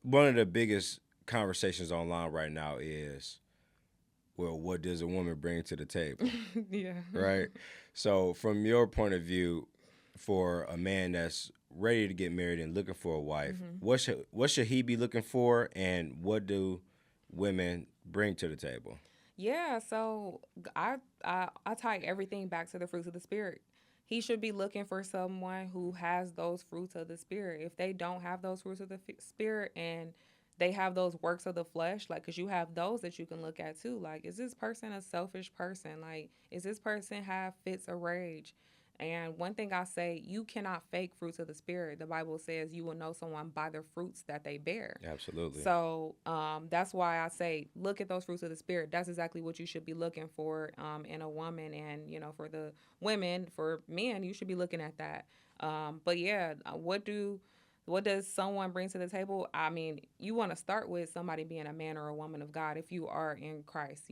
one of the biggest conversations online right now is, well, what does a woman bring to the table, Yeah. right? So, from your point of view, for a man that's ready to get married and looking for a wife, Hmm. what should he be looking for, and what do women bring to the table? Yeah, so I tie everything back to the fruits of the spirit. He should be looking for someone who has those fruits of the spirit. If they don't have those fruits of the spirit and they have those works of the flesh, like, because you have those that you can look at too. Like, is this person a selfish person? Like, is this person have fits of rage? And one thing I say, you cannot fake fruits of the spirit. The Bible says you will know someone by the fruits that they bear. Absolutely. So that's why I say look at those fruits of the spirit. That's exactly what you should be looking for in a woman, and for the women, for men, you should be looking at that. But yeah, what does someone bring to the table? I mean, you want to start with somebody being a man or a woman of God if you are in Christ,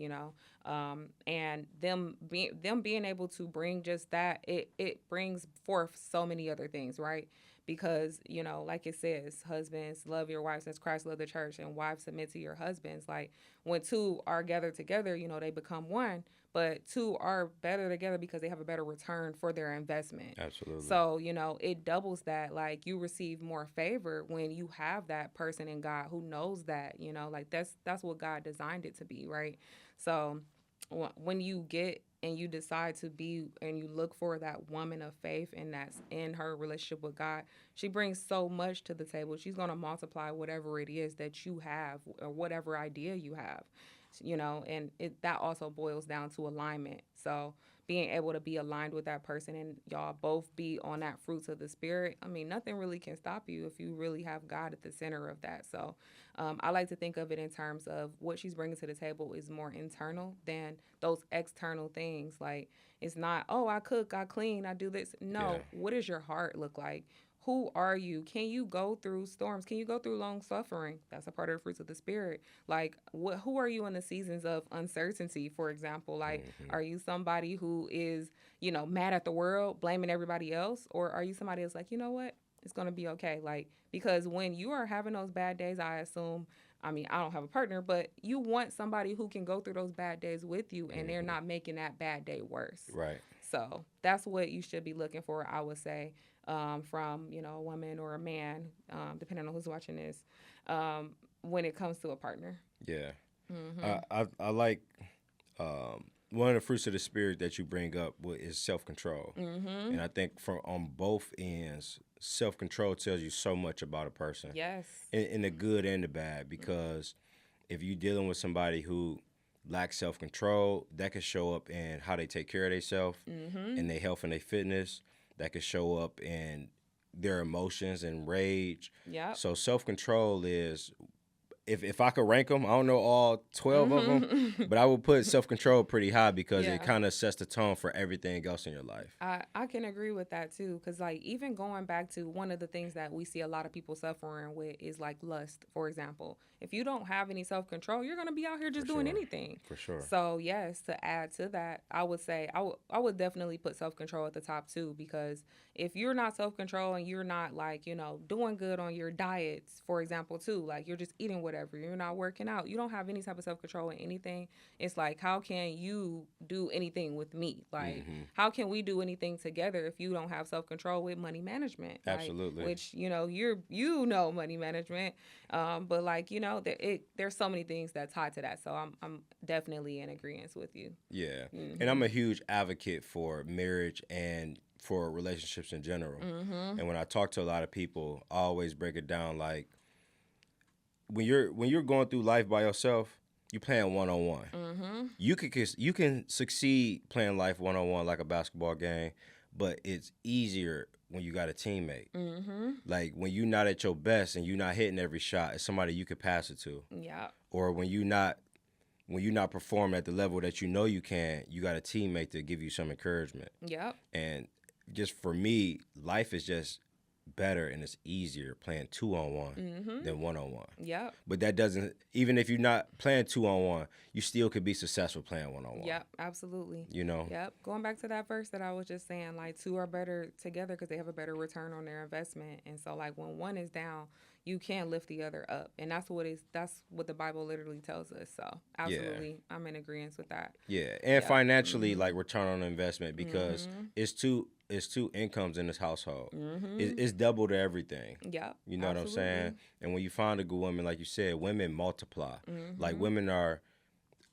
and them being able to bring just that, it brings forth so many other things, right? Because like it says, husbands love your wives as Christ loved the church, and wives submit to your husbands. Like, when two are gathered together, they become one. But two are better together because they have a better return for their investment. Absolutely. So it doubles that. Like, you receive more favor when you have that person in God who knows that. Like, that's what God designed it to be, right? So when you get and you decide to be and you look for that woman of faith, and that's in her relationship with God, she brings so much to the table. She's going to multiply whatever it is that you have or whatever idea you have, and that also boils down to alignment. So being able to be aligned with that person and y'all both be on that fruits of the spirit, I mean, nothing really can stop you if you really have God at the center of that. So I like to think of it in terms of what she's bringing to the table is more internal than those external things. Like, it's not, oh, I cook, I clean, I do this. Yeah. No, what does your heart look like? Who are you? Can you go through storms? Can you go through long suffering? That's a part of the fruits of the spirit. Like, who are you in the seasons of uncertainty, for example? Like, Hmm. are you somebody who is, mad at the world, blaming everybody else? Or are you somebody that's like, you know what? It's going to be okay. Like, because when you are having those bad days, I assume, I mean, I don't have a partner, but you want somebody who can go through those bad days with you and they're Hmm. not making that bad day worse. Right. So that's what you should be looking for, I would say, from, a woman or a man, depending on who's watching this, when it comes to a partner. Yeah. Mm-hmm. I like one of the fruits of the spirit that you bring up is self control, Mm-hmm. and I think from on both ends, self control tells you so much about a person, Yes. in the good and the bad. Because if you're dealing with somebody who lacks self control, that could show up in how they take care of themselves, Mm-hmm. in their health and their fitness. That could show up in their emotions and rage. Yep. So self control is, if I could rank them, I don't know all 12 of them, Mm-hmm. but I would put self control pretty high because it Yeah. kind of sets the tone for everything else in your life. I can agree with that too, because like, even going back to one of the things that we see a lot of people suffering with is like lust, for example. If you don't have any self control, you're gonna be out here For just doing sure. anything. For sure. So yes, to add to that, I would say I would definitely put self control at the top too, because if you're not self control and you're not, like, doing good on your diets, for example, too, like you're just eating whatever, you're not working out, you don't have any type of self control in anything. It's like, how can you do anything with me? Like, Hmm. how can we do anything together if you don't have self control with money management? Like, Absolutely. which money management, but like, there's so many things that tie to that. So I'm definitely in agreement with you. Yeah. And I'm Mhm. a huge advocate for marriage and for relationships in general. Mhm. And when I talk to a lot of people, I always break it down like, when you're going through life by yourself, you playing one on one. Mhm. You can succeed playing life one on one like a basketball game, but it's easier when you got a teammate. Mhm. Like when you're not at your best and you're not hitting every shot, it's somebody you could pass it to. Yeah. Or when you're not performing at the level that you know you can, you got a teammate to give you some encouragement. Yep. And just for me, life is just better and it's easier playing 2-on-1 Mhm. than 1-on-1. Yep. But that doesn't, even if you're not playing 2-on-1, you still could be successful playing 1-on-1. Yep, absolutely. You know? Yep. Going back to that verse that I was just saying, like, two are better together because they have a better return on their investment. And so, like, when one is down, you can lift the other up, and that's what the Bible literally tells us. So Yeah. absolutely, I'm in agreement with that. Yeah, and Yep. financially, like return on investment, because Mhm. it's two incomes in this household. Mhm. It's double to everything. Yep. You know what I'm saying? Absolutely. And when you find a good woman, like you said, women multiply. Like Mhm. women are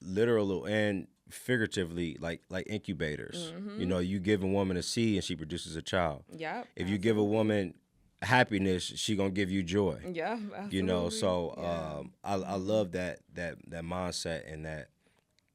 literal and figuratively like incubators. You Mhm. know, you give a woman a seed and she produces a child. Yep. If you give a Absolutely. woman happiness, she gonna give you joy. Yeah. You know, Absolutely. so Yeah. I Mhm. love that mindset and that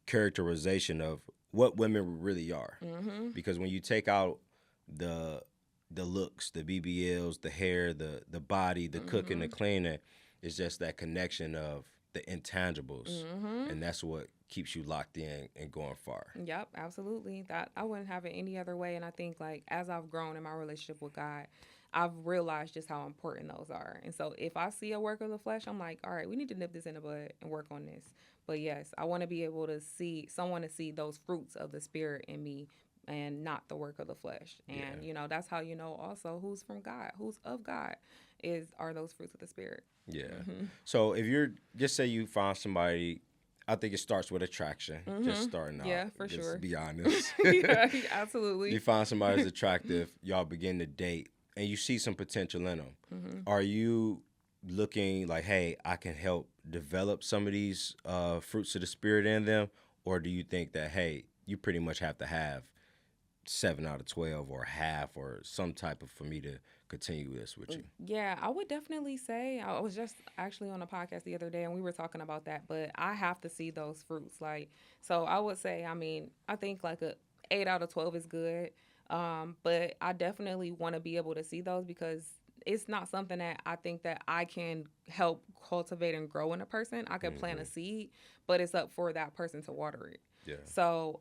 characterization of what women really are. Mhm. Because when you take out the the looks, the BBLs, the hair, the body, the cooking, the Mhm. cleaning, it's just that connection of the intangibles, Mhm. and that's what keeps you locked in and going far. Yep, absolutely. That I wouldn't have it any other way. And I think like as I've grown in my relationship with God, I've realized just how important those are. And so if I see a work of the flesh, I'm like, all right, we need to nip this in the bud and work on this. But yes, I want to be able to see someone to see those fruits of the spirit in me and not the work of the flesh. Yeah, And that's how you know also who's from God, who's of God is are those fruits of the spirit. yeah. Mhm. So if you're just say you find somebody, I think it starts with attraction. Just Mhm. starting out, Yeah, for just to sure. be honest. Yeah, You absolutely. find somebody who's attractive, y'all begin to date, and you see some potential in them. Mhm. Are you looking like, hey, I can help develop some of these fruits of the spirit in them, or do you think that, hey, you pretty much have to have 7 out of 12 or half or some type of for me to continue this with you? Yeah, I would definitely say I was just actually on a podcast the other day and we were talking about that, but I have to see those fruits. Like, so I would say, I mean, I think like a 8 out of 12 is good. But I definitely want to be able to see those because it's not something that I think that I can help cultivate and grow in a person. I could plant a Hmm. seed, but it's up for that person to water it. Yeah, So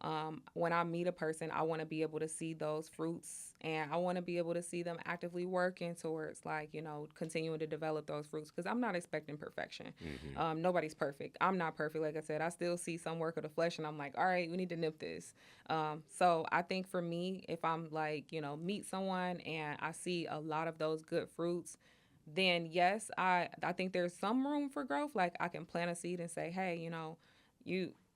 when I meet a person, I want to be able to see those fruits and I want to be able to see them actively working towards, like, continuing to develop those fruits because I'm not expecting perfection. hmm, Nobody's perfect. I'm not perfect. Like I said, I still see some work of the flesh and I'm like, all right, we need to nip this. So I think for me, if I'm like, meet someone and I see a lot of those good fruits, then yes, I think there's some room for growth. Like I can plant a seed and say, hey,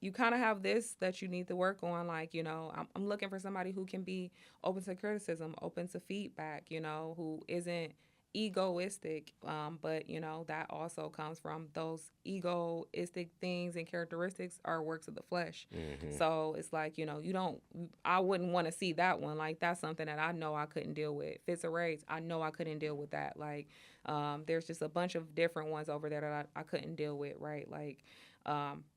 you kind of have this that you need to work on. Like I'm looking for somebody who can be open to criticism, open to feedback. Who isn't egoistic, but that also comes from those egoistic things and characteristics are works of the flesh. hmm. So it's like you don't. I wouldn't want to see that one. Like that's something that I know I couldn't deal with. Fits a race, I know I couldn't deal with that. Like there's just a bunch of different ones over there that I couldn't deal with, right? Like,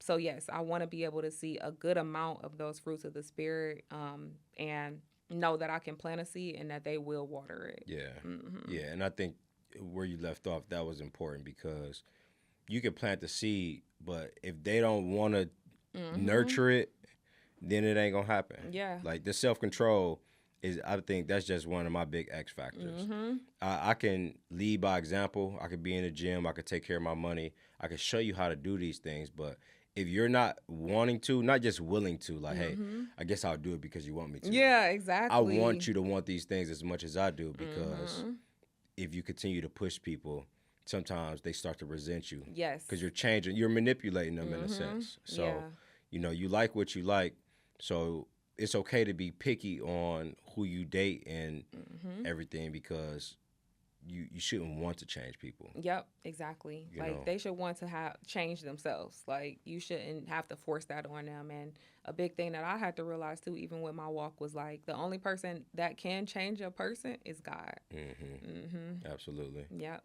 so yes, I want to be able to see a good amount of those fruits of the spirit, and know that I can plant a seed and that they will water it. Yeah, Hmm. yeah. And I think where you left off, that was important because you can plant the seed, but if they don't want to Hmm. nurture it, then it ain't gonna happen. Yeah. Like the self control is, I think that's just one of my big X factors. Hmm. I can lead by example. I could be in the gym. I could take care of my money. I could show you how to do these things. But if you're not wanting to, not just willing to, like, hey, Hmm. I guess I'll do it because you want me to. Yeah, I want exactly. you to want these things as much as I do because Hmm. if you continue to push people, sometimes they start to resent you because Yes. you're changing, you're manipulating them in a Hmm. sense. So, Yeah. you like what you like. So it's okay to be picky on who you date and Hmm. everything because you shouldn't want to change people. Yep, exactly. You Like know. they should want to have change themselves. Like you shouldn't have to force that on them. And a big thing that I had to realize too, even with my walk, was like the only person that can change a person is God. Hmm. Hmm. Absolutely. Yep.